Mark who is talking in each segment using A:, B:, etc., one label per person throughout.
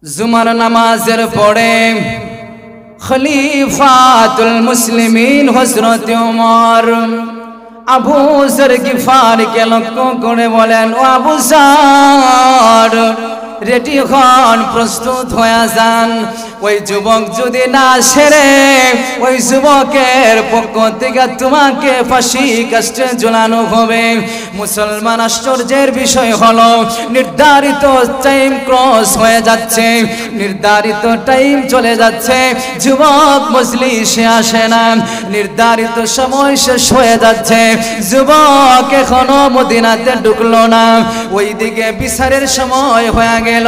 A: जुमर नमाज़ेर पढ़े खलीफातुल मुस्लिमीन हज़रत उमर আবু যর গিফারকে লক্ষ্য করে বলেন, ও আবু যর রেডি হন, প্রস্তুত হয়ে যান। ওই যুবক যদি না সেরে ওই যুবকের পক্ষ থেকে তোমাকে ফাঁসি কাস্টে ঝুলানো হবে। মুসলমান আশ্চর্যের বিষয় হলো নির্ধারিত টাইম ক্রস হয়ে যাচ্ছে, নির্ধারিত টাইম চলে যাচ্ছে, যুবক মজলিসে আসে না, নির্ধারিত সময় শেষ হয়ে যাচ্ছে, যুবক এখনো মদিনাতে ঢুকলো না। ওইদিকে বিচারের সময় হয়ে গেল।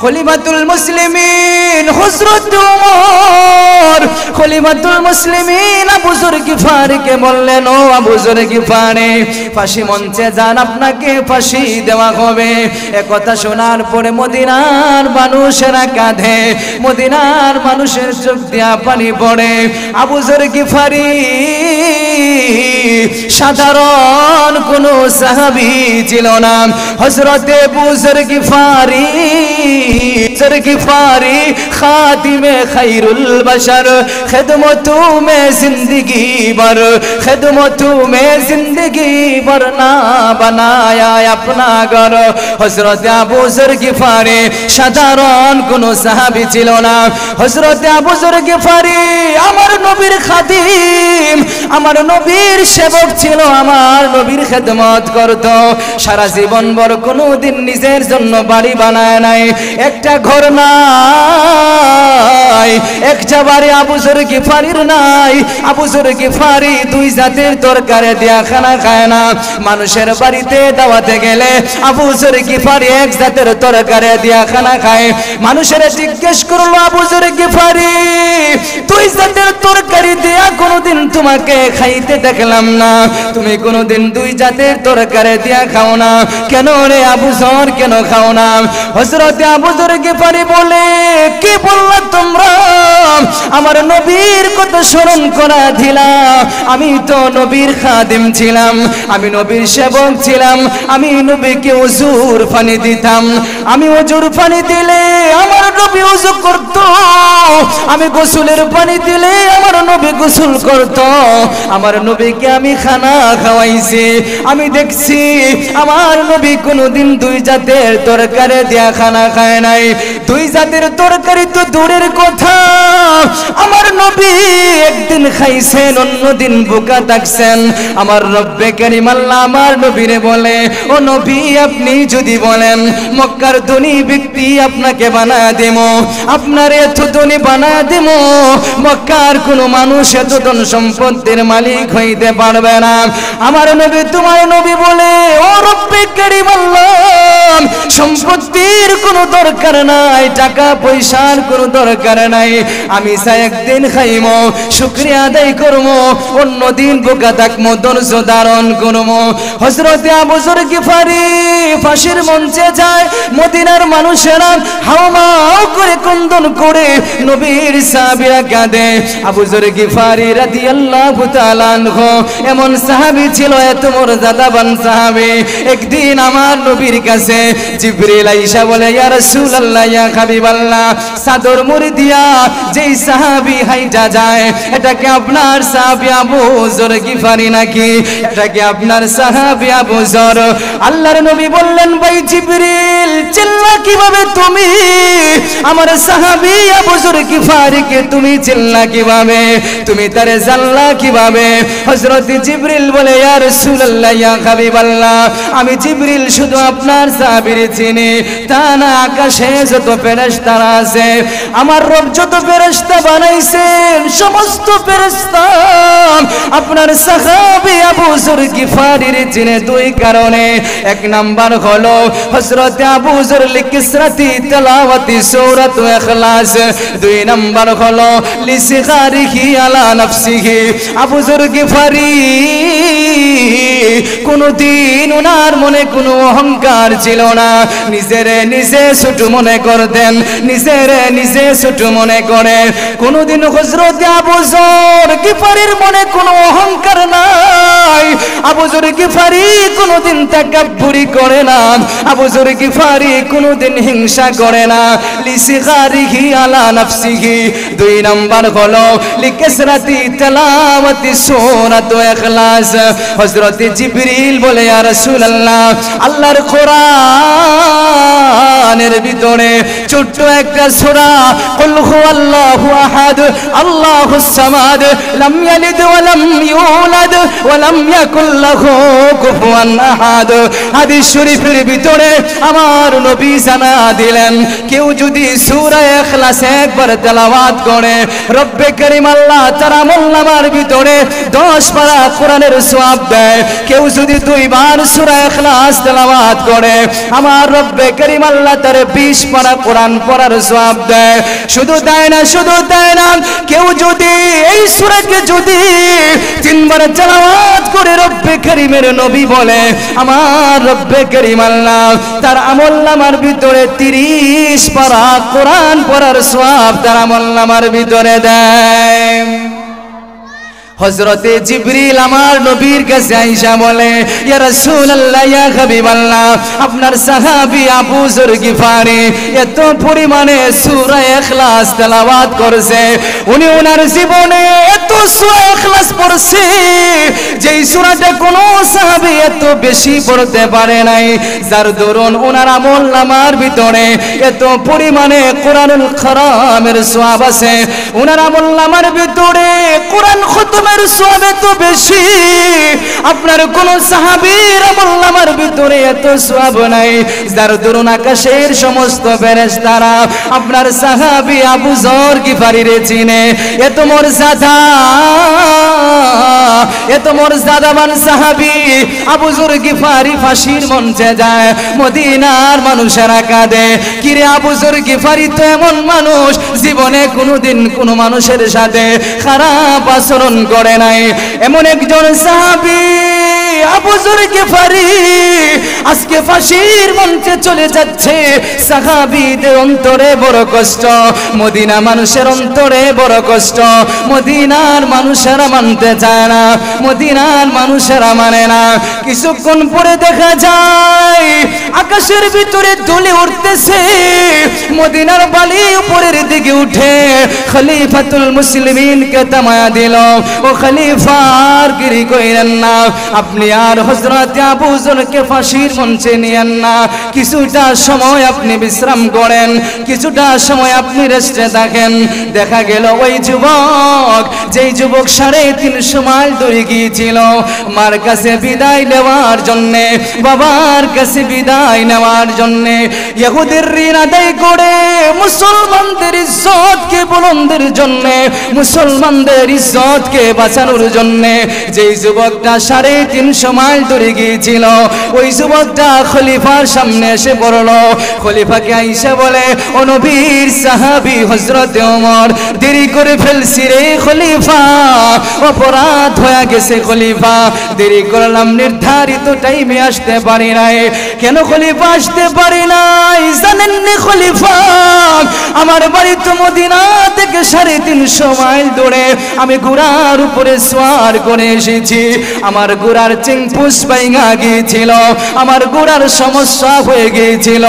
A: খলিফাতুল মুসলিমিন হযরত উমর খলিফাতুল মুসলিমিন আবু যর গিফারকে বললেন, ও আবু যর গিফারি, ফাঁসি মঞ্চে যান, আপনাকে ফাঁসি দেওয়া হবে। একথা শোনার পরে মদিনার মানুষেরা কাঁধে, মদিনার মানুষের চোখ দিয়া পানি পড়ে। আবু যর গিফারি সাধারণ কোন সাহাবী ছিল না। হযরত আবু যর গিফারি খাতিমে খায়রুল বশর, খিদমতু মে জিंदगी भर, খিদমতু মে জিंदगी भर না বানায়া আপনা ঘর। হযরত আবু যর গিফারি সাধারণ কোন সাহাবী ছিল না। হযরত আবু যর গিফারি আমার নবীর খাদিম, আমার নবীর সেবক ছিল, আমার নবীর খেদমত করত। সারা জীবন ভর কোনদিন নিজের জন্য বাড়ি বানায় নাই, একটা ঘর নাই, একটা বাড়ি আবু যর গিফারির নাই। আবু যর গিফারি দুই জাতের তরকারি দিয়া খানা খায় না। মানুষের বাড়িতে দাওয়াতে গেলে আবু যর গিফারি এক জাতের তরকারি দিয়া খানা খায়। মানুষের জিজ্ঞেস করলো, আবু যর গিফারি দুই জাতের তরকারি দিয়া কোনদিন তোমাকে খাইতে দেখলাম না, তুমি কোনদিন দুই জাতের তরকারি দিয়া খাও না কেন রে আবু যর, কেন খাও না? হযরত আবু যর গিফারি বলে, কি বললা তোমরা? আমার নবীর কথা স্মরণ করা দিলা। আমি তো নবীর খাদিম ছিলাম, আমি নবীর সেবক ছিলাম, আমি নবীকে ওযুর পানি দিতাম। আমি ওযুর পানি দিলে আমার নবী ওযু করত, আমি গোসলের পানি দিলে আমার নবী গোসল করত। আমার নবীকে আমি খানা খাওয়াইছি, আমি দেখছি আমার নবী কোনদিন দুই জাতের তরকারি দিয়া খানা খায় নাই। দুই জাতের তরকারি তো দূরের কথা, আমার নবী একদিন খাইছেন, অন্যদিন বোকা থাকছেন। আমার রব্বে কারীম আল্লাহ আমার নবীরে বলে, ও নবী আপনি যদি বলেন মক্কার ধনী ব্যক্তি আপনাকে বানায় দেব, আপনার এত ধনী বানায় দেব, মক্কার কোন মানুষ এত ধন সম্পদের মালিক হইতে পারবে না। আমার নবী তোমার নবী বলে, ও রব্বে কারীম আল্লাহ সম্পত্তির কোনো দরকার নাই, টাকা পয়সার কোনো দরকার নাই, আমি চাই একদিন খাইম, শুকরিয়া আদায় করব, অন্যদিন বোকা থাকবো, ধৈর্য ধারণ করব। হযরত আবু যর গিফারি ফাঁসির মঞ্চে যায়, মদিনার মানুষেরা হাওমাও করে ক্রন্দন করে, নবীর সাহাবীরা কাঁদে। আবু যর গিফারি রাদিয়াল্লাহু তাআলা আনহু এমন সাহাবী ছিল, এত মর্যাদাবান সাহাবী। একদিন আমার নবীর কাছে জিবরিল আইসা বলে, ইয়া রাসূলুল্লাহ, ইয়া হাবিবাল্লাহ, চাদর মুড়ি দিয়া যেই সাহাবী হাইটা যায়, এটা কি আপনার সাহাবী আবু যর গিফারি নাকি? এটা কি আপনার সাহাবী আবু যর? আল্লাহর নবী বললেন, ভাই জিবরিল, চিল্লা কিভাবে তুমি? আমার সাহাবী আবু যর গিফারিকে তুমি চিল্লা কিভাবে? তুমি তারে জানলা কিভাবে? হযরত জিবরিল বলে, ইয়া রাসূলুল্লাহ, ইয়া হাবিবাল্লাহ, আমি জিবরিল শুধু আপনার সাহাবীর চিনি, তা না আকাশে যত ফেরেশতারা আছে, আমার রব যত ফেরেশতা বানাইছেন সমস্ত ফেরেশতা আপনার সাহাবী আবু যর গিফারির চিনে দুই কারণে। এক নাম্বার হলো হযরত আবু যর লিকিসরাতি তিলাওয়াতি সূরাত ইখলাস, দুই নাম্বার হলো লিসিগারিহি আলা নাফসিহি। আবু যর গিফারি কোনদিন ওনার মনে কোনো অহংকার ছিল না, নিজের নিজে ছোট মনে করতেন, নিজের নিজে ছোট মনে করে। কোনদিন হযরত আবু যর গিফারির মনে কোনো অহংকার নাই, আবু যর গিফারি কোনদিন তাকাব্বুরি করে না, আবু যর গিফারি কোনদিন হিংসা করে না। লিসিগারিহি আলা নাফসিহি। 2 নাম্বার হলো লিকাসরাতি তিলাওয়াতি সূরাতুল ইখলাস। হযরত জিবরিল বলে ইয়া রাসূলুল্লাহ, আল্লাহর কোরআনের ভিতরে ছোট্ট একটা সূরা কুল হুয়াল্লাহু আহাদ আল্লাহুস সামাদ লাম ইয়ালিদ ওয়া লাম ইউলাদ ওয়া লাম ইয়াকুল লাহু কুফুয়ান আহাদ। হাদিস শরীফের ভিতরে আমার নবী জানা দিলেন, কেউ যদি সূরা ইখলাস একবার তেলাওয়াত করে রব্বে করিম আল্লাহ তার আমলনামার ভিতরে 10 পারা কোরআনের সওয়াব দেয়। কেউ যদি 2 বার সূরা ইখলাস তেলাওয়াত করে আমার রব্বে করিম আল্লাহ তার 20 পারা কোরআন পড়ার সওয়াব দেয়। শুধু তাই না, শুধু তাই না, কেউ যদি এই সূরাকে যদি 3 বার তেলাওয়াত করে রব্বে করিমের নবী বলে আমার রব্বে করিম আল্লাহ তার আমলনামার ভিতরে 30 পারা কোরআন পড়ার সওয়াব তার আমলনামার ভিতরে দেয়। হযরতে জিবরিল আমার নবীর কাছে আয়েশা বলে, ইয়া রাসূলুল্লাহ, ইয়া হাবিবাল্লাহ, আপনার সাহাবী আবু যর গিফারি এত পরিমাণে সূরা ইখলাস তেলাওয়াত করেছে, উনি ওনার জীবনে এত সূরা ইখলাস পড়ছে যেই সূরাটা কোন সাহাবী এত বেশি পড়তে পারে নাই, যার দরুন ওনার আমলনামার ভিতরে এত পরিমাণে কোরআনুল কারীমের সওয়াব আছে। ওনার আমলনামার ভিতরে কোরআন খতমের সওয়াব এত বেশি, আপনার কোন সাহাবীর আমলনামার ভিতরে এত সওয়াব নাই, যার দরুন আকাশের সমস্ত ফেরেশতারা আপনার সাহাবী আবু যর গিফারিরে চিনে। এত মর্যাদা, এত মর্যাদাবান সাহাবী আবু যর গিফারি ফাঁসির মঞ্চে যায়, মদিনার মানুষেরা কাঁদে, কিরে আবু যর গিফারি তো এমন মানুষ জীবনে কোনোদিন কোনো মানুষের সাথে খারাপ আচরণ করে নাই। এমন একজন সাহাবী আবু যর গিফারি আজকে ফাঁসির মঞ্চে চলে যাচ্ছে। সাহাবীদের অন্তরে বড় কষ্ট, মদিনা মানুষের অন্তরে বড় কষ্ট, মদিনার মানুষেরা মানতে চায় না, মদিনার মানুষেরা মানে না। কিছুক্ষণ পরে দেখা যায় আকাশের ভিতরে দুলে উঠতেছে, মদিনার বালি উপরের দিকে উঠে খলিফাতুল মুসলিমিনকে তামায়া দিল, ও খলিফা আর গিরি কইরেন না, আপনি আর হযরত আবু যরকে ফাঁসির মঞ্চে নিয়েন না, কিছুটা সময় আপনি বিশ্রাম করেন, কিছুটা সময় আপনি রেস্টে থাকেন। দেখা গেল ওই যুবক, যেই যুবক 350 মাইল দূরে গিয়েছিল মার কাছে বিদায় নেওয়ার জন্যে, বাবার কাছে বিদায় নেওয়ার জন্যে, ইহুদির ঋণ আদায় করে মুসলমানদের ইজ্জতকে বুলন্দের জন্যে, মুসলমানদের ইজ্জতকে বাঁচানোর জন্যে যেই যুবকটা 350 মাইল দূরে গিয়েছিল ওই যুবকটা খলিফার সামনে এসে পড়ল। খলিফাকে আয়েশা বলে, ও নবীর সাহাবী হযরত ওমর, দেরি করে ফেলছি রে খলিফা, অপরাধ হয়ে গেছে খলিফা, দেরি করলাম, নির্ধারিত টাইমে আসতে পারি নাই। কেন খলিফা আসতে পারি নাই জানেন না খলিফা? আমার বাড়ি তো মদিনা থেকে 350 মাইল দূরে, আমি ঘোড়ার উপরে সওয়ার করে এসেছি, আমার ঘোড়ার চিংপুস ভাঙা গিয়েছিল, আমার ঘোড়ার সমস্যা হয়ে গিয়েছিল,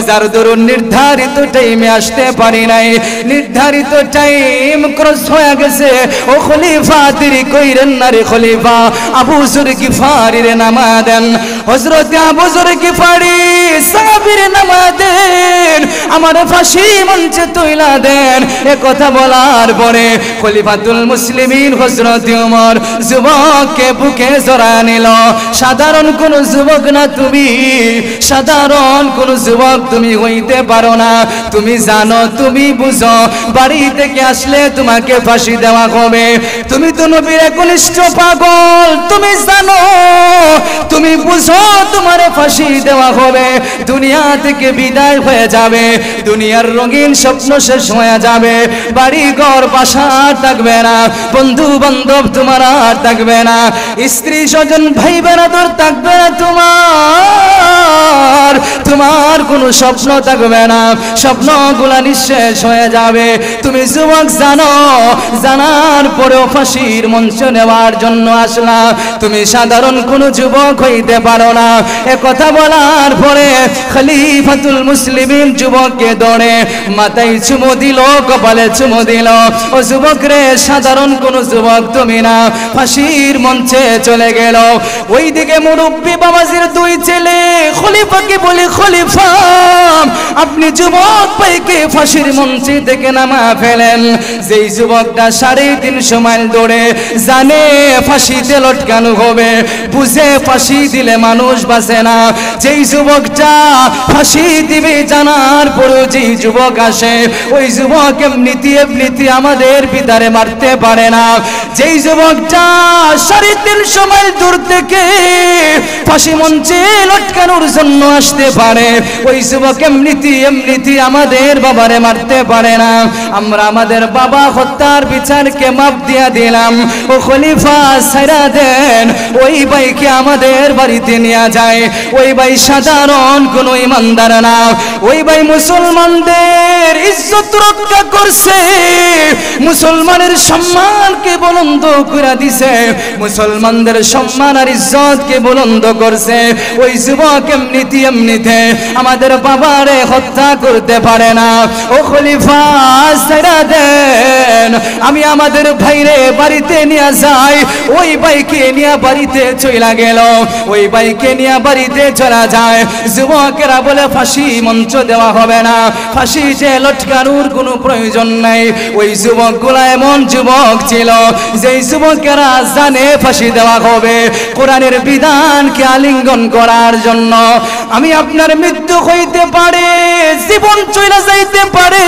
A: যার দরুন নির্ধারিত টাইমে আসতে পারি নাই, নির্ধারিত টাইম ক্রস হয়ে গেছে। ও খলিফা দেরি কইরেন না রে খলিফা, আবু যর গিফারির নামা দেন, হযরত আবু যর গিফারি সাহাবীর নামা দেন, আমার ফাঁসি মঞ্চে তুইলা দেন। এ কথা বলার পরে খলিফাতুল মুসলিমিন হযরত ওমর যুবককে বুকে জড়ায় নিল। সাধারণ কোন যুবক না তুমি, সাধারণ কোন যুবক তুমি হইতে পারো না, তুমি জানো, তুমি বুঝো বাড়ি থেকে আসলে তোমাকে ফাঁসি দেওয়া হবে, তুমি তো নবীর একনিষ্ঠ পাগল, তুমি জানো, তুমি বুঝো তোমার ফাঁসি দেওয়া হবে, দুনিয়া থেকে বিদায় হয়ে যাবে, দুনিয়ার রঙিন স্বপ্ন শেষ হয়ে যাবে, বাড়ি ঘর বাসা থাকবে না, বন্ধু বান্ধব তোমার আর থাকবে না, স্ত্রী স্বজন ভাই বেরাদর থাকবে না, তোমার কোনো স্বপ্ন থাকবে না, স্বপ্নগুলা নিঃশেষ হয়ে যাবে। তুমি যুবক জানো, জানার পরেও ফাঁসির মঞ্চ নেওয়ার জন্য আসলা, তুমি সাধারণ কোনো যুবক হইতে পারো না। এ কথা বলার পরে খলিফাতুল মুসলিমিন যুবককে ধরে মাথায় চুমো দিল, কপালে চুমো দিল। ও যুবক রে, সাধারণ কোন যুবক তুমি না, ফাঁসির মঞ্চে চলে গেল। ওইদিকে মুরব্বী বাবাজির দুই ছেলে খলিফাকে বলে, খলিফা আপনি যুবক ভাইকে ফাঁসির মঞ্চে থেকে নামা ফেলেন। যেই যুবকটা 350 মাইল দৌড়ে জানে ফাঁসিতে লটকানো হবে, বুঝে ফাঁসি দিলে মানুষ বাঁচে না, যেই যুবকটা ফাঁসি দিবে জানার পরেও যেই যুবক আসে, ওই যুবক এমনিতে আমাদের পিতারে মারতে পারে না। যেই যুবকটা 350 মাইল দূর থেকে ফাঁসি মঞ্চে লটকানোর জন্য আসতে পারে, ওই যুবক এমনিতে আমাদের বাবারে মারতে পারে না। আমরা আমাদের বাবা হত্যার বিচারকে মাপ দিয়া দিলাম। ও খলিফা ছাইরা দেন, ওই ভাইকে আমাদের বাড়িতে নিয়ে যায়। ওই ভাই সাধারণ কোন ইমানদার না, ওই ভাই মুসলমানদের ইজ্জত রক্ষা করছে, মুসলমানের সম্মানকে বুলন্দ করে দিছে, মুসলমানদের সম্মান আর ইজ্জতকে বুলন্দ করছে। ওই যুবক এমনিতে আমাদের বাবারে হত্যা করতে পারে না। ও খলিফা ছাইরা দেন, আমি আমাদের ভাইরে বাড়িতে নিয়ে যাই। ওই ভাইকে নিয়ে বাড়িতে চলে গেল। ওই ভাইকে নিয়ে বাড়িতে চলা যায়। যুবকেরা বলে ফাঁসি মঞ্চ দেওয়া হবে না, ফাঁসিতে লটকানোর কোনো প্রয়োজন নাই। ওই যুবকগুলা এমন যুবক ছিল যেই যুবকেরা জানে ফাঁসি দেওয়া হবে কোরআনের বিধানকে আলিঙ্গন করার জন্য। আমি আপনার মৃত্যু হইতে পারে, জীবন চলে যাইতে পারে,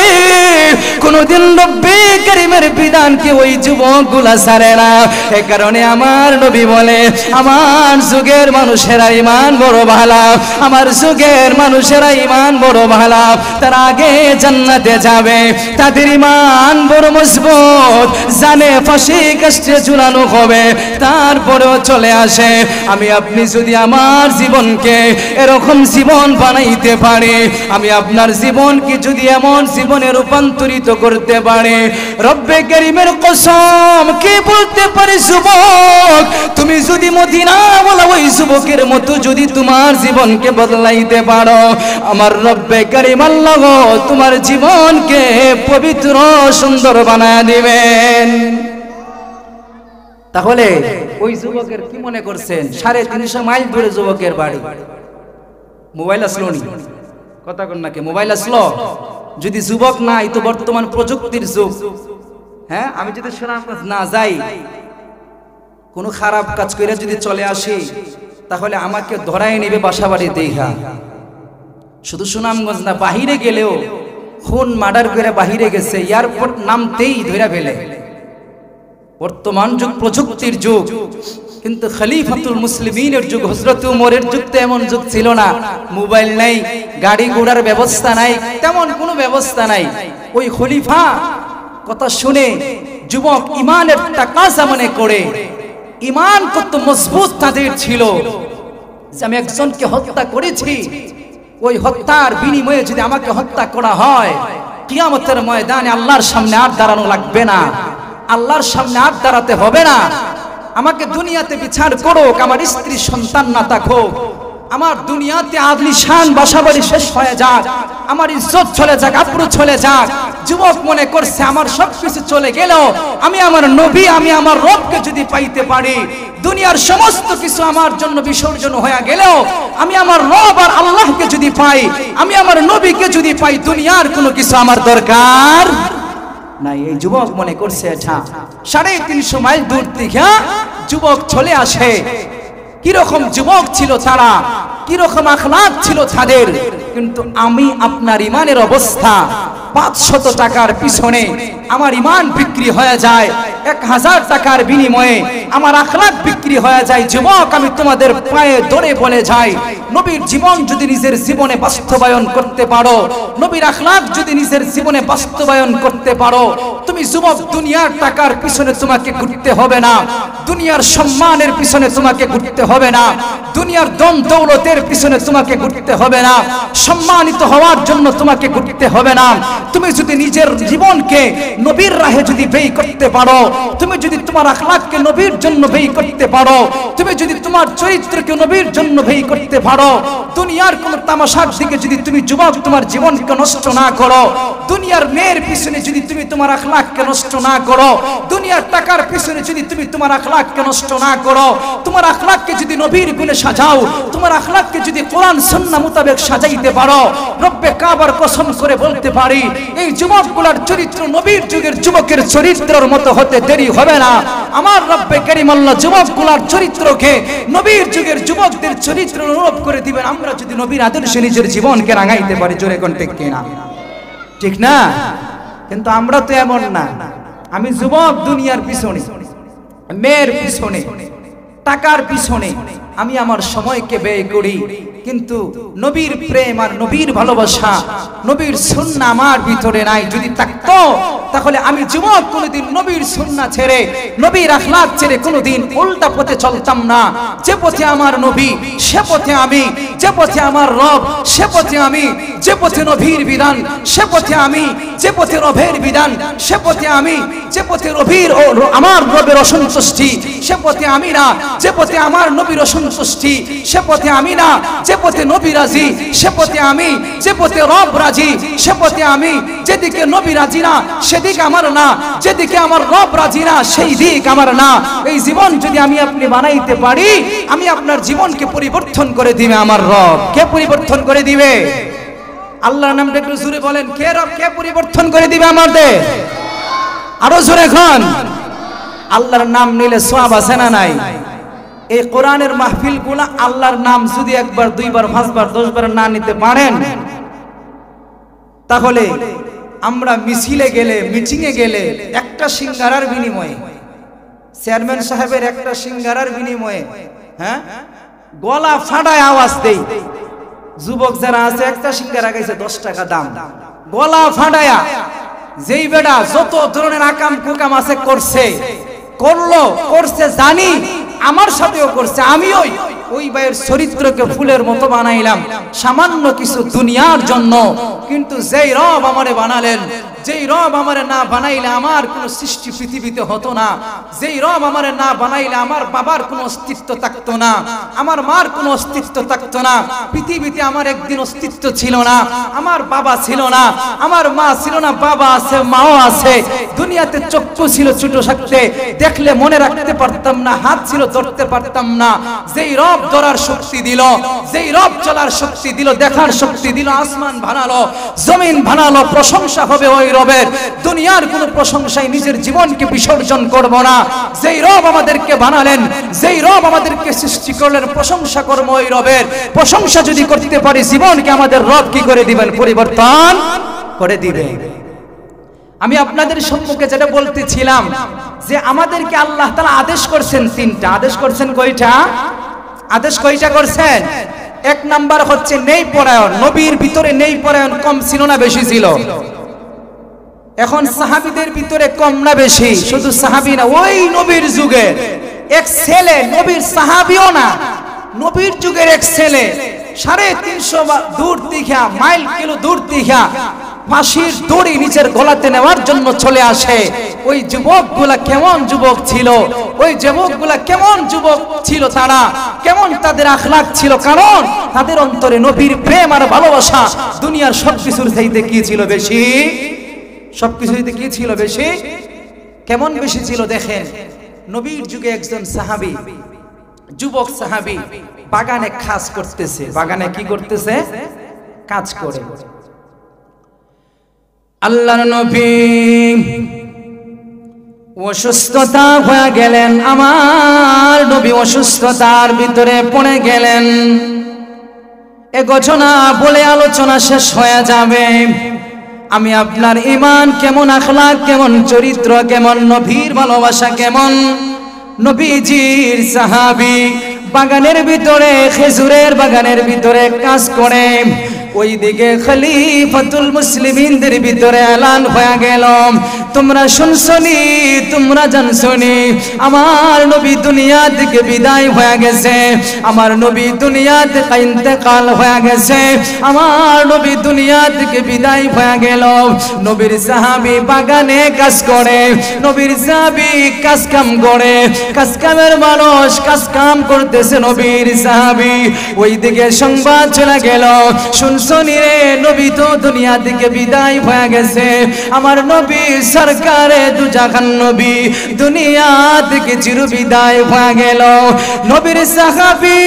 A: কোনদিন রব্বে কারীমের বিধানকে ওই যুবকগুলা ছাড়ে না। এ কারণে আমার নবী বলে, আমার যুগের মানুষেরা ইমান বড় ভালো, আমার যুগের মানুষেরা ইমান বড় ভালো, তারা আগে জান্নাতে যাবে, তাদের ইমান বড় মজবুত, জানে ফাঁসি কাস্টে ঝুলানো হবে, তারপরেও চলে আসে। আমি আপনি যদি আমার জীবনকে এরকম জীবন বানাইতে পারি, আমি আপনার জীবনকে যদি এমন জীবনে রূপান্তরিত করতে পারি, রব্বে কারীমের কসম কে বলতে পারে যুবক, তুমি যদি মদিনাওয়ালা ওই যুবকের মতো যদি তোমার জীবনকে বদলাইতে পারো, আমার রব্বে কারীম আল্লাহ তোমার জীবনকে পবিত্র সুন্দর বানায় দিবেন। তাহলে ওই যুবকের কি মনে করছেন? 350 মাইল দূরে যুবকের বাড়ি। মোবাইল আসলো নি, কথা কন নাকি? মোবাইল আসলো। যদি যুবক নাই তো বর্তমান প্রযুক্তির যুগ। হ্যাঁ, আমি যদি সুনামগঞ্জ না যাই, কোনো খারাপ কাজ করে যদি চলে আসি, তাহলে আমাকে ধরায় নেবে বাসাবাড়ি দেখা। শুধু সুনামগঞ্জ না, বাহিরে গেলেও খুন মার্ডার করে বাহিরে গেছে, এয়ারপোর্ট নামতেই ধরে ফেলে। বর্তমান যুগ প্রযুক্তির যুগ, কিন্তু খলিফাতুল মুসলিমিনের যুগ, হযরত উমরের যুগ তো এমন যুগ ছিল না। মোবাইল নাই, গাড়ি ঘোড়ার ব্যবস্থা নাই, তেমন কোনো ব্যবস্থা নাই। ওই খলিফা কথা শুনে যুবক ইমানের তাকাজা মনে করে, ইমান কত মজবুত তাদের ছিল যে আমি একজনকে হত্যা করেছি, ওই হত্যার বিনিময়ে যদি আমাকে হত্যা করা হয়, কিয়ামতের ময়দানে আল্লাহর সামনে আর দাঁড়ানো লাগবে না, আল্লাহর সামনে আর দাঁড়াতে হবে না। আমাকে দুনিয়াতে বিচার করুক, আমার স্ত্রী সন্তান না থাকুক, আমার দুনিয়াতে আলিশান বাসাবাড়ি শেষ হয়ে যাক, আমার ইজ্জত চলে যাক, আবরু চলে যাক। যুবক মনে করছে আমার সবকিছু চলে গেল, আমি আমার নবী, আমি আমার রবকে যদি পাইতে পারি, দুনিয়ার সমস্ত কিছু আমার জন্য বিসর্জন হয়ে গেলেও আমি আমার রব আর আল্লাহকে যদি পাই, আমি আমার নবীকে যদি পাই, দুনিয়ার কোনো কিছু আমার দরকার নাই। এই যুবক মনে করছে এটা। 350 মাইল দূর থেকে যুবক চলে আসে। কিরকম যুবক ছিল তারা, কিরকম আখলাক ছিল তাদের। কিন্তু আমি আপনার ইমানের অবস্থা, 500 টাকার পিছনে আমার ইমান বিক্রি হয়ে যায়, 1000 টাকার বিনিময়ে আমার আখলাক বিক্রি হয়ে যায়। যুবক, আমি তোমাদের পায়ে ধরে বলে যাই, নবীর জীবন যদি নিজের জীবনে বাস্তবায়ন করতে পারো, নবীর আখলাক যদি নিজের জীবনে বাস্তবায়ন করতে পারো, তুমি যুবক দুনিয়ার টাকার পিছনে তোমাকে ঘুরতে হবে না, দুনিয়ার সম্মানের পিছনে তোমাকে ঘুরতে হবে না, দুনিয়ার ধন দৌলতের পিছনে তোমাকে ঘুরতে হবে না, সম্মানিত হওয়ার জন্য তোমাকে ঘুরতে হবে না। তুমি যদি নিজের জীবনকে নবীর রাহে যদি ব্যয় করতে পারো, তুমি যদি তোমার আখলাককে নবীর জন্য ব্যয় করতে পারো, তুমি যদি তোমার চরিত্রকে নবীর জন্য ব্যয় করতে পারো, দুনিয়ার কোন তামাশার দিকে যদি তুমি যুবক তোমার জীবনকে নষ্ট না করো, দুনিয়ার মেয়ের পিছনে যদি তুমি তোমার আখলাককে নষ্ট না করো, দুনিয়ার টাকার পিছনে যদি তুমি তোমার আখলাককে নষ্ট না করো, তোমার আখলাককে যদি নবীর গুণে সাজাও, তোমার আখলাককে যদি কোরআন সুন্নাহ মোতাবেক সাজাইতে পারো, রব্বে কাবার কসম করে বলতে পারি এই যুবকগুলোর চরিত্র নবীর যুগের যুবকের চরিত্রের মতো হতে দেরি হবে না। আমার রব্বে কারীম আল্লাহ যুবকগুলোর চরিত্রকে নবীর যুগের যুবকদের চরিত্র অনুরূপ করে দিবেন, আমরা যদি নবীর আদর্শে নিজের জীবনকে রাঙাইতে পারি। জোরে কোন ঠিক কিনা? ঠিক না? কিন্তু আমরা তো এমন না। আমি যুবক দুনিয়ার পিছনে, মেয়ের পিছনে, টাকার পিছনে আমি আমার সময়কে ব্যয় করি, কিন্তু নবীর প্রেম আর নবীর ভালোবাসা, নবীর সুন্নাহ আমার ভিতরে নাই। যদি থাকতো তাহলে আমি যুবক কোনোদিন নবীর সুন্নাহ ছেড়ে, নবীর আখলাক ছেড়ে কোনোদিন উল্টা পথে চলতাম না। যে পথে আমার নবী সে পথে আমি, যে পথে আমার রব সে পথে আমি, যে পথে নবীর বিধান সে পথে আমি, যে পথে রবের বিধান সে পথে আমি, যে পথে রবির ও আমার রবের অসন্তুষ্টি সে পথে আমি না, যে পথে আমার নবীর অসন্তুষ্টি সে পথে আমি না, যে পথে নবী রাজি সে পথে আমি, যে পথে রব রাজি সে পথে আমি, যেদিকে নবী রাজি না সেদিক আমার না, যেদিকে আমার রব রাজি না সেই দিক আমার না। এই জীবন যদি আমি আপনি বানাইতে পারি, আমি আপনার জীবনকে পরিবর্তন করে দিবে আমার রব। কে পরিবর্তন করে দিবে? আল্লাহর নামটা একটু জোরে বলেন, কে রব? কে পরিবর্তন করে দিবে আমাদের? আরো জোরে এখন। আল্লাহর নাম নিলে সওয়াব আছে না নাই? এই কোরআনের মাহফিলগুলো আল্লাহর নাম যদি একবার, দুইবার, পাঁচবার, 10 বার না নিতে পারেন, তাহলে আমরা মিছিলে গেলে, মিটিংয়ে গেলে একটা সিঙ্গারার বিনিময়ে, চেয়ারম্যান সাহেবের একটা সিঙ্গারার বিনিময়ে, হ্যাঁ, গলা ফাটায় আওয়াজ দেই। যুবক যারা আছে একটা সিঙ্গারা খাইছে 10 টাকা দাম, গলা ফাটায়া যেই বেটা যত ধরনের আকাম কুকাম আছে করছে জানি, আমার সাথেও করছে, আমিও ওই ভাইয়ের চরিত্রকে ফুলের মতো বানাইলাম সামান্য কিছু দুনিয়ার জন্য। কিন্তু যেই রব আমারে বানালেন, যেই রব আমারে না বানাইলে আমার কোনো সৃষ্টি পৃথিবীতে হতো না, যেই রব আমারে না বানাইলে আমার বাবার কোনো অস্তিত্ব থাকতো না, আমার মার কোনো অস্তিত্ব থাকতো না, পৃথিবীতে আমার একদিন অস্তিত্ব ছিল না, আমার বাবা ছিল না, আমার মা ছিল না, বাবা আছে, মাও আছে, দুনিয়াতে চক্ষু ছিল ছোট থাকতে, দেখলে মনে রাখতে পারতাম না, হাত ছিল ধরতে পারতাম না। যেই রব ধরার শক্তি দিল, যেই রব চলার শক্তি দিল, দেখার শক্তি দিল, আসমান বানালো, জমিন বানালো, প্রশংসা হবে ওই রবের। দুনিয়ার কোন প্রশংসায় নিজের জীবনকে বিসর্জন করব না। যেই রব আমাদেরকে বানালেন, যেই রব আমাদেরকে সৃষ্টি করলেন, প্রশংসা করব ওই রবের। প্রশংসা যদি করতে পারি, জীবনকে আমাদের রব কি করে দিবেন? পরিবর্তন করে দিবেন। আমি আপনাদের সম্মুখে যেটা বলতেছিলাম যে আমাদেরকে আল্লাহ তাআলা আদেশ করছেন 3টা। আদেশ করছেন কয়টা? আদেশ কয়টা করছেন? 1 নাম্বার হচ্ছে নেই পরায়ণ। নবীর ভিতরে নেই পরায়ণ কম ছিল না বেশি ছিল? এখন সাহাবীদের ভিতরে কম না বেশি? শুধু সাহাবী না, ওই নবীর যুগে এক ছেলে, নবীর সাহাবীও না, নবীর যুগের এক ছেলে 350 দূর থেকে, মাইল কিলো দূর থেকে ফাঁসির দড়ি নিচের গলাতে নেওয়ার জন্য চলে আসে। ওই যুবকগুলা কেমন যুবক ছিল, ওই যুবকগুলা কেমন যুবক ছিল, তারা কেমন তাদের আখলাক ছিল, কারণ তাদের অন্তরে নবীর প্রেম আর ভালোবাসা দুনিয়ার সবকিছুর চাইতে কি ছিল বেশি? সবকিছুতে কি ছিল বেশি? কেমন বেশি ছিল দেখেন। নবীর যুগে একজন সাহাবী, যুবক সাহাবী বাগানে কাজ করতেছে। বাগানে কি করতেছে? কাজ করে। আল্লাহর নবী অসুস্থতা হয়ে গেলেন, আমার নবী অসুস্থতার ভিতরে পড়ে গেলেন। এ ঘটনা বলে আলোচনা শেষ হয়ে যাবে। আমি আপনার ঈমান কেমন, আখলাক কেমন, চরিত্র কেমন, নবীর ভালোবাসা কেমন, নবীজির সাহাবী বাগানের ভিতরে, খেজুরের বাগানের ভিতরে কাজ করে। ওইদিকে খলিফাতুল মুসলিমিনদের ভিতরে এলান হয়ে গেল, তোমরা শুনছনি, তোমরা জানছনি, আমার নবী দুনিয়া থেকে বিদায় হয়ে গেছে, আমার নবী দুনিয়া থেকে ইন্তেকাল হয়ে গেছে, আমার নবী দুনিয়া থেকে বিদায় হয়ে গেল। নবীর সাহাবী বাগানে কাজ করে, নবীর সাহাবী কাজ কাম করে, কাজ কামের মানুষ কাজ কাম করতেছে, নবীর সাহাবী ওইদিকে সংবাদ চলে গেল, শুনছনি রে নবী তো দুনিয়া থেকে বিদায় হয়ে গেছে, আমার নবী সরকারে দু জাহান নবী দুনিয়া থেকে চির বিদায় হয়ে গেল। নবীর সাহাবী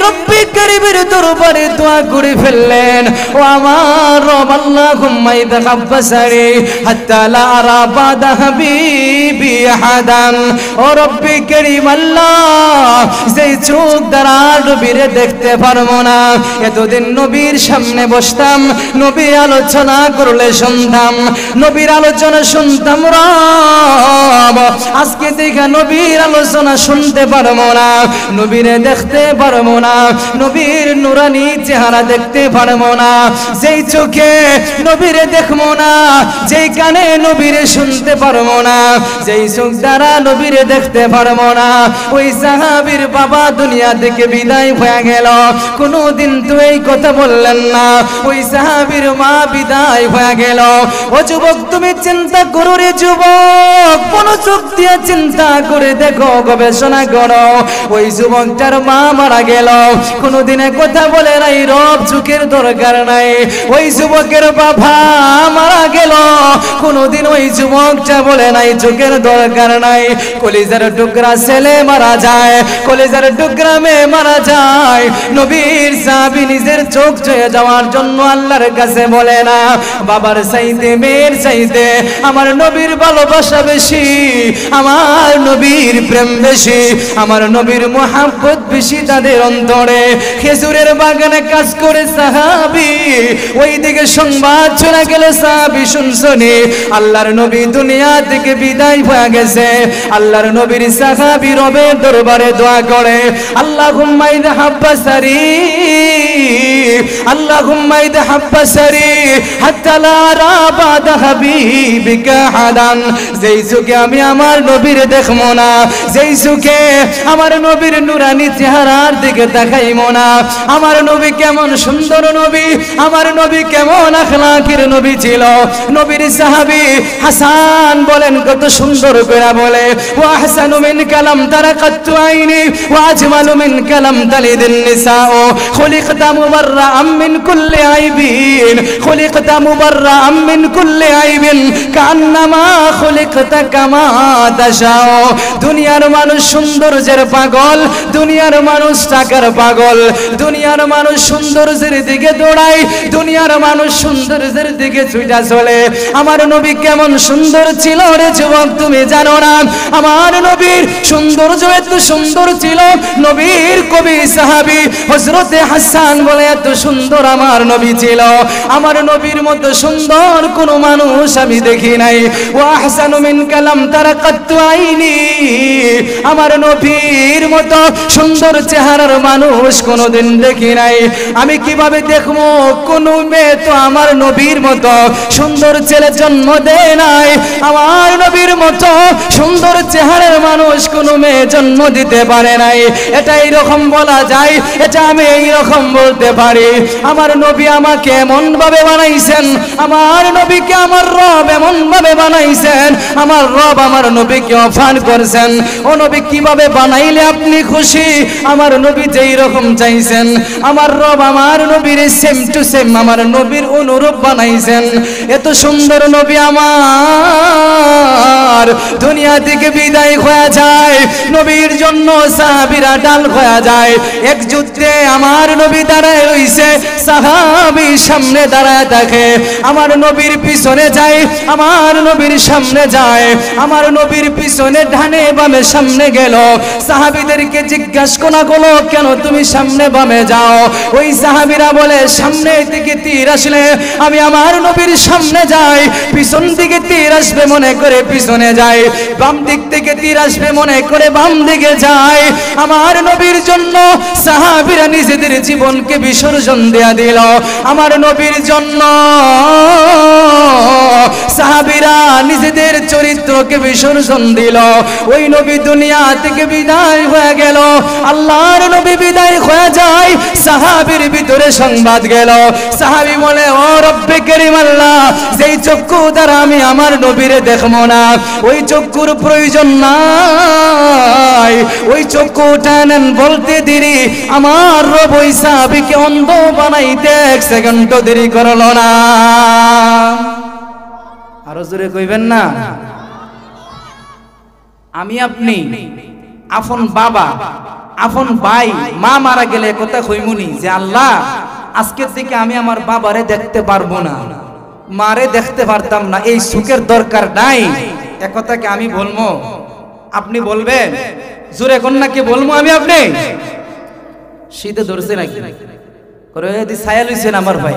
A: রব্বি করিমের দরবারে দোয়া করে ফেললেন, ও আমার রব আল্লাহুম্মা ইদগাব্বাসারি হাত্তা লা আরা বাদা হাবিবি আহাদান। ও রব্বি করিম আল্লাহ, যেই চোখ দ্বারা নবীরে দেখতে পারবো না, এতদিন নবীর সামনে বসতাম, নবীর আলোচনা করলে শুনতাম, নবীর আলোচনা শুনতাম, রব আজকে থেকে নবীর আলোচনা শুনতে পারবো না, নবীরে দেখতে পারবো না, নবীর নুরানি চেহারা দেখতে পারবো না, যেই চোখে নবীরে দেখবো না, যেই কানে নবীরে শুনতে পারবো না, যেই চোখ দ্বারা নবীরে দেখতে পারবো না, ওই সাহাবীর বাবা দুনিয়া থেকে বিদায় হয়ে গেল, কোনদিন তো এই কথা বললেন না, ওই সাহাবীর মা বিদায় হয়ে গেল। ও যুবক তুমি চিন্তা করো রে যুবক, মনোযোগ দিয়ে চিন্তা করে দেখো, গবেষণা করো, ওই যুবকটার মা মারা গেল, কোনদিনে কথা বলে নাই, রব চোখের দরকার নাই, ওই যুবকের বাবা মারা গেল, কোনদিন ওই যুবকটা বলে নাই চোখের দরকার নাই, কলিজার টুকরা ছেলে মারা যায়, কলিজার টুকরা মেয়ে মারা যায়, নবীর সাহাবী নিজের চোখ চয়ে যাওয়ার জন্য আল্লাহর কাছে বলে না, বাবার চাইতে মেয়ের চাইতে আমার নবীর ভালোবাসা বেশি, আমার নবীর প্রেম বেশি, আমার নবীর মুহাব্বত বেশি তাদের অন্তরে। খেজুরের বাগানে কাজ করে সাহাবী, ওইদিকে সংবাদ চলে গেল, সাহাবী শুনছনি আল্লাহর নবী দুনিয়া থেকে বিদায় হয়ে গেছে, আল্লাহর নবীর সাহাবী রবের দরবারে দোয়া করে, আল্লাহুম্মা ইদহাব্বাসারি আল্লাহুম্মা ইদহাব্বাসারি হাত্তা লা আরা বাদা হাবিবিকা হাদান। যেই চোখে আমি আমার নবীর দেখবো না, যেই চোখে আমার নবীর নুরানি চেহারার দিকে তাকাইবো না, আমার নবী কেমন সুন্দর নবী, আমার নবী কেমন আখলাকের নবী ছিল। নবীর সাহাবী হাসান বলেন কত সুন্দর করে বলে, ওয়া আহসানু মিন কালাম তারাকাতু আইনি ওয়া আজমালু মিন কালাম তালিদিন নিসাউ খুলিকতা মুবাররাআম মিন কুল্লি আইবিন খুলিকতা মুবাররাআম মিন কুল্লি আইবিন কান্নামা খুলিকতা কামা তাশাউ। দুনিয়ার মানুষ সৌন্দর্যের পাগল, দুনিয়ার মানুষ টাকার পাগল, দুনিয়ার মানুষ সৌন্দর্যের দিকে দৌড়ায়, দুনিয়ার মানুষ সৌন্দর্যের দিকে ছুটা চলে। আমার নবী কেমন সুন্দর ছিল রে যুবক তুমি জানো না, আমার নবীর সৌন্দর্য এত সুন্দর ছিল, নবীর কবি সাহাবী হযরতে হাসান বলে এত সুন্দর আমার নবী ছিল, আমার নবীর মতো সুন্দর কোন মানুষ আমি দেখি নাই। ওয়া আহসানু মিন কালাম তারাকাতু আইনি, আমার নবীর মতো সুন্দর চেহারার মানুষ কোনদিন দেখি নাই। আমি কিভাবে দেখবো, কোন মেয়ে তো আমার নবীর মতো সুন্দর ছেলে জন্ম দেয় নাই, আমার নবীর মতো সুন্দর চেহারার মানুষ কোন মেয়ে জন্ম দিতে পারে নাই। এটা এইরকম বলা যায়, এটা আমি এইরকম বলতে পারি, আমার নবী আমাকে এমন ভাবে বানাইছেন, আমার নবীকে আমার রব এমন ভাবে বানাইছেন, আমার রব আমার নবীকে অফার করছেন। ও নবী কিভাবে বানাইলে আপনি খুশি, আমার নবী যেই রকম চাইছেন, আমার রব আমার নবীর সেম টু সেম আমার নবীর অনুরূপ বানাইছেন। এত সুন্দর নবী আমার দুনিয়া থেকে বিদায় হয়ে যায়, নবীর জন্য সাহাবীরা ডাল হয়ে যায়। এক যুদ্ধে আমার নবী দাঁড়ায় রইছে, সাহাবী সামনে দাঁড়ায় থাকে, আমার নবীর পিছনে যায়, আমার নবীর সামনে যায়, আমার নবীর পিছনে ডানে বামে সামনে গেল। সাহাবীদেরকে জিজ্ঞাসা করা হলো, কেন তুমি সামনে বামে যাও? ওই সাহাবীরা বলে, সামনে থেকে তীর আসলে আমি আমার নবীর সামনে যাই, পিছন দিকে তীর আসবে মনে করে পিছনে যাই, বাম দিক থেকে তীর আসবে মনে করে বাম দিকে যাই। আমার নবীর জন্য সাহাবীরা নিজেদের জীবনকে বিসর্জন দেয়া দিল, আমার নবীর জন্য সাহাবীরা নিজেদের চরিত্রকে বিসর্জন দিল, ওই নবী দুনিয়া থেকে বিদায় হয়ে গেল। আল্লাহর নবী বিদায় হয়ে যায়, সাহাবীর ভিতরে সংবাদ গেল। সাহাবী বলে, ও রব্বে কারীম আল্লাহ, যেই চক্ষু দ্বারা আমি আমার নবীরে দেখবো না, ওই চক্ষুর প্রয়োজন নাই, ওই চক্ষুটা নেন। বলতে দেরি আমার রব ওই সাহাবীকে অন্ধ বানাইতে 1 সেকেন্ড দেরি করল না। আরো জোরে কইবেন না? আমি আপনি আপন বাবা, আপন ভাই, মা মারা গেলে কথা কইমুনি যে আল্লাহ আজকে থেকে আমি আমার বাবারে দেখতে পারবো না, মারে দেখতে পারতাম না, এই সুখের দরকার নাই, একথাকে আমি বলবো? আপনি বলবেন? জোরে কোন নাকি বলবো আমি আপনি? শীতে ধরছে নাকি? করে যদি ছায়া লইছেন আমার ভাই,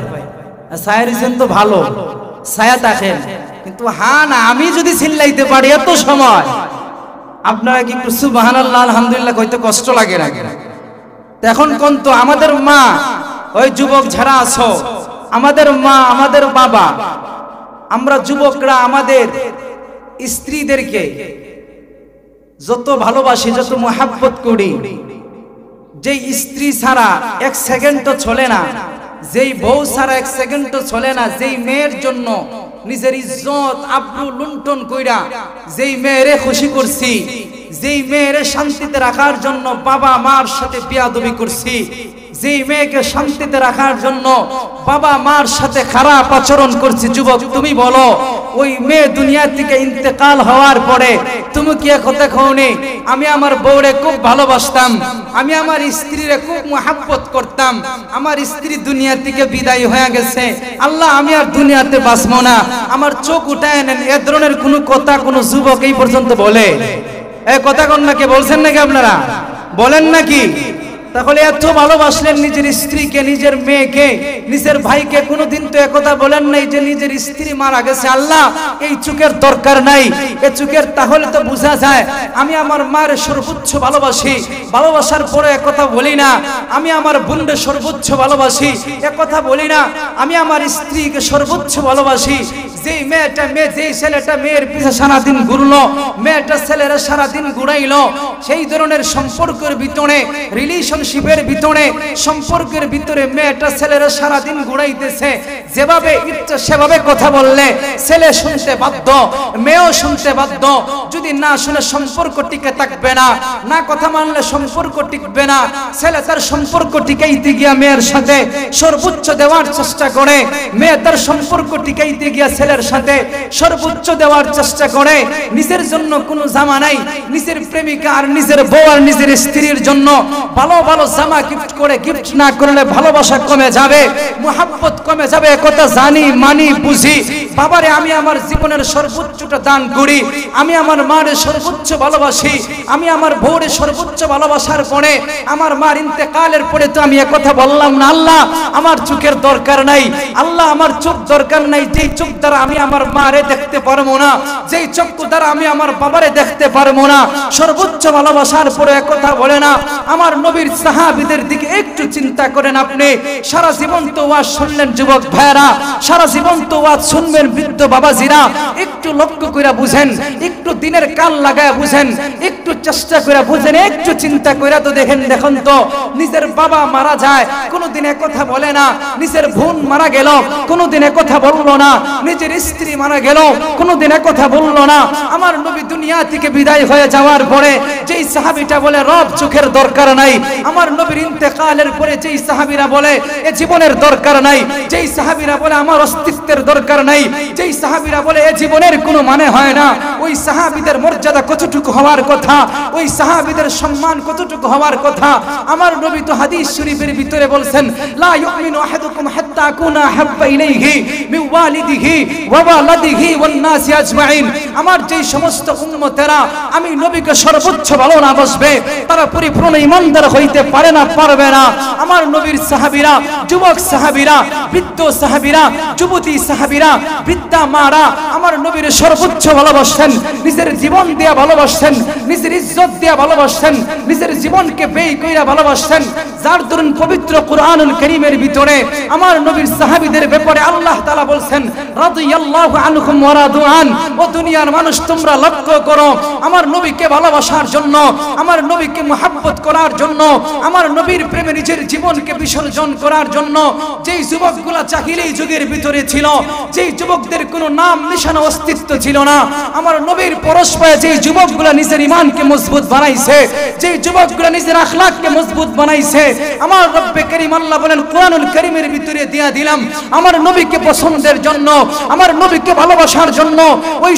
A: ছায়া লইছেন তো ভালো, ছায়া থাকেন, কিন্তু হ্যাঁ না আমি যদি চিল্লাইতে পারি এত সময়, আপনারা কি সুবহানাল্লাহ আলহামদুলিল্লাহ কইতে কষ্ট লাগে না? এখন কোন তো আমাদের মা, ওই যুবক যারা আছো, আমাদের মা, আমাদের বাবা, আমরা যুবকরা আমাদের স্ত্রীদেরকে যত ভালোবাসি, যত মোহাব্বত করি, যেই স্ত্রী ছাড়া 1 সেকেন্ডও চলে না, যেই বউ ছাড়া 1 সেকেন্ডও চলে না, যেই মেয়ের জন্য নিজের ইজ্জত আব্রু লুণ্ঠন কইরা যেই মেয়েরে খুশি করছি, যেই মেয়েরে শান্তিতে রাখার জন্য বাবা মার সাথে বিয়াদবি করছি, যেই মেয়েকে শান্তিতে রাখার জন্য বাবা মার সাথে খারাপ আচরণ করছি, যুবক তুমি বলো ওই মেয়ে দুনিয়া থেকে ইন্তেকাল হওয়ার পরে তুমি কি কথা কওনি আমি আমার বউরে খুব ভালোবাসতাম, আমি আমার স্ত্রীরে খুব মোহাব্বত করতাম, আমার স্ত্রী দুনিয়া থেকে বিদায় হয়ে গেছে, আল্লাহ আমি আর দুনিয়াতে বাঁচবো না, আমার চোখ উঠায় নেন, এ ধরনের কোনো কথা কোনো যুবক এই পর্যন্ত বলে? এই কথা কোন নাকি বলছেন নাকি আপনারা? বলেন নাকি? তাহলে এত ভালোবাসলেন নিজের স্ত্রীকে, নিজের মেয়েকে, নিজের ভাইকে, কোনোদিন তো একথা বলেন নাই যে নিজের স্ত্রী মারা গেছে আল্লাহ এই চোখের দরকার নাই, এই চোখের তাহলে তো বোঝা যায় আমি আমার মায়ের সর্বোচ্চ ভালোবাসি, ভালোবাসার পরে একথা বলি না আমি আমার বোনকে সর্বোচ্চ ভালোবাসি, একথা বলি না আমি আমার স্ত্রীকে সর্বোচ্চ ভালোবাসি। যেই মেয়েটা যেই ছেলেটা মেয়ের পিছে সারাদিন ঘুরলো, মেয়েটা ছেলেরা সারাদিন ঘুরাইলো, সেই ধরনের সম্পর্কের ভিতরে, রিলেশনশিপের ভিতরে, সম্পর্কের ভিতরে মেয়েটা ছেলেরা সারাদিন ঘুরাইতেছে, যেভাবে ইচ্ছা সেভাবে কথা বললে ছেলে শুনতে বাধ্য, মেয়েও শুনতে বাধ্য, যদি না শুনে সম্পর্ক টিকে থাকবে না, না কথা মানলে সম্পর্ক টিকবে না। ছেলে তার সম্পর্ক টিকাইতে গিয়া মেয়ের সাথে সর্বোচ্চ দেওয়ার চেষ্টা করে, মেয়ে তার সম্পর্ক টিকাইতে গিয়া ছেলের সাথে সর্বোচ্চ দেওয়ার চেষ্টা করে। নিজের জন্য কোনো জামা নাই, নিজের প্রেমিকা আর নিজের বউ আর নিজের স্ত্রীর জন্য ভালো ভালো জামা গিফট করে, গিফট না করলে ভালোবাসা কমে যাবে, মোহাব্বত কমে যাবে, কথা জানি মানি বুঝি। বাবারে আমি আমার জীবনের সর্বোচ্চটা দান করি, আমি আমার মার সর্বোচ্চ ভালোবাসি, আমি আমার বউরে সর্বোচ্চ ভালোবাসার পরে আমার মার ইন্তেকালের পরে তো আমি একথা বললাম না আল্লাহ আমার চোখের দরকার নাই, আল্লাহ আমার চোখ দরকার নাই, যেই চোখ দ্বারা আমি আমার মারে দেখতে পারবো না, যেই চক্ষু দ্বারা আমি আমার বাবারে দেখতে পারবো না, সর্বোচ্চ ভালোবাসার পরে একথা বলে না। আমার নবীর সাহাবীদের দিকে একটু চিন্তা করেন আপনি, সারা জীবন তো ওয়াজ শুনলেন যুবক ভাইরা, সারা জীবন তো ওয়াজ শুনবেন বৃদ্ধ বাবাজিরা, একটু লক্ষ্য করে বুঝেন, একটু দিনের কাল লাগায় বুঝেন, একটু চেষ্টা করে বুঝেন, একটু চিন্তা করে তো দেখেন, দেখুন তো নিজের বাবা মারা যায় কোনোদিন একথা বলে না, নিজের বোন মারা গেল কোনোদিন একথা বললো না, নিজের স্ত্রী মারা গেল কোনোদিন একথা বললো না। আমার নবী দুনিয়া থেকে বিদায় হয়ে যাওয়ার পরে যেই সাহাবীটা বলে রব চোখের দরকার নাই, আমার নবীর ইন্তেকালের পরে যেই সাহাবীরা বলে এ জীবনের দরকার নাই, যেই সাহাবীরা বলে আমার অস্তিত্বের দরকার নাই, যেই সাহাবীরা বলে এ জীবনের কোনো মানে হয় না, ওই সাহাবীদের মর্যাদা কতটুকু হওয়ার কথা, ওই সাহাবীদের সম্মান কতটুকু হওয়ার কথা। আমার নবী তো হাদিস শরীফের ভিতরে বলছেন লা ইউমিনু আহাদুকুম হাত্তা আকুনা হাব্বা ইলাইহি মিন ওয়ালিদিহি ওয়া ওয়ালাদিহি ওয়ান নাসি আজমাইন। আমার যেই সমস্ত উম্মতেরা আমি নবীকে সর্বোচ্চ ভালো না বসবে তারা পরিপূর্ণ ঈমানদার হইতে পারে না, পারবে না। আমার নবীর সাহাবীরা, যুবক সাহাবীরা, বৃদ্ধ সাহাবীরা, যুবতী সাহাবীরা, বৃদ্ধা মারা আমার নবীর সর্বোচ্চ ভালোবাসতেন, নিজের জীবন দিয়ে ভালোবাসতেন, নিজের ইজ্জত দিয়ে ভালোবাসতেন, নিজের জীবনকে ব্যয় কইরা ভালোবাসতেন। যার দরুন পবিত্র কুরআনুল কারীমের ভিতরে আমার নবীর সাহাবীদের ব্যাপারে আল্লাহ তাআলা বলছেন রাদিয়াল্লাহু আনহুম ওয়া রাদু আন। ও দুনিয়ার মানুষ তোমরা লক্ষ্য করো, আমার নবীকে ভালোবাসার জন্য, আমার নবীকে মুহাব্বত করার জন্য, আমার নবীর প্রেমে নিজের জীবনকে বিসর্জন করার জন্য যেই যুবকগুলা জাহিলি যুগের ভিতরে ছিল, যেই যুবকদের কোনো নাম নিশানা অস্তিত্ব ছিল না, আমার নবীর পরস্পরে যেই যুবকগুলা নিজের ঈমানকে মজবুত বানাইছে, যেই যুবকগুলা নিজের আখলাককে মজবুত বানাইছে, আমার রব্বে কারীম আল্লাহ বলেন কুরআনুল কারীমের ভিতরে দিয়া দিলাম আমার নবীকে পছন্দের জন্য, আমার নবীকে ভালোবাসার জন্য ওই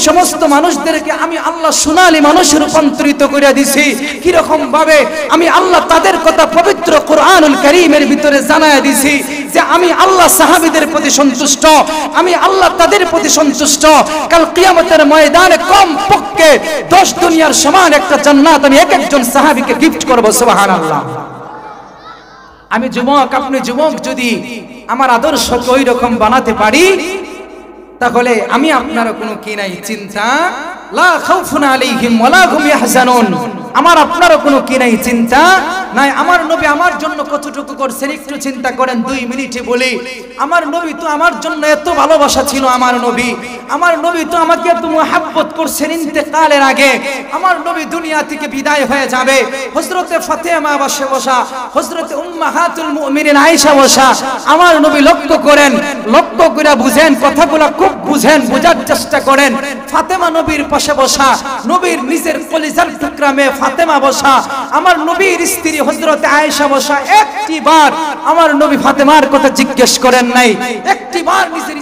A: সমস্ত মানুষদেরকে আমি আল্লাহ সোনালী মানুষে রূপান্তরিত করে দিছি। কিরকম ভাবে? আমি আল্লাহ তাদের কথা পবিত্র কুরআনুল কারীমের ভিতরে জানায়া দিছি যে আমি আল্লাহ সাহাবীদের প্রতি সন্তুষ্ট, আমি আল্লাহ তাদের প্রতি সন্তুষ্ট। কাল কিয়ামতের ময়দানে কম পক্ষে 10 দুনিয়ার সমান একটা জান্নাত আমি এক একজন সাহাবীকে গিফট করব। সুবহানাল্লাহ। আমি যুবক, আপনি যুবক, যদি আমার আদর্শকে ওই রকম বানাতে পারি তাহলে আমি আপনারও কোনো কি নাই চিন্তা, লা খাউফুন আলাইহিম ওয়ালা হুম ইয়াহজানুন, আমার আপনারও কোনো কি নাই চিন্তা নাই। আমার নবী আমার জন্য কতটুকু করছেন একটু চিন্তা করেন, 2 মিনিটে বলি। আমার নবী তো আমার জন্য এত ভালোবাসা ছিল, আমার নবী তো আমাকে এত মুহাব্বত করছেন ইন্তেকালের আগে। আমার নবী দুনিয়া থেকে বিদায় হয়ে যাবে, হযরতে ফাতেমা বসা, হযরতে উম্মাহাতুল মুমিনিন আয়েশা বসা। আমার নবী লক্ষ্য করেন, লক্ষ্য করে বুঝেন, কথাগুলো খুব বুঝেন, বোঝার চেষ্টা করেন। ফাতেমা নবীর পাশে বসা, নবীর নিজের কলিজার টুকরা মেয়ে ফাতেমা বসা, আমার নবীর স্ত্রী হযরতে আয়েশা বসা। একটিবার আমার নবী ফাতেমার কথা জিজ্ঞেস করেন নাই, একটিবার নিজের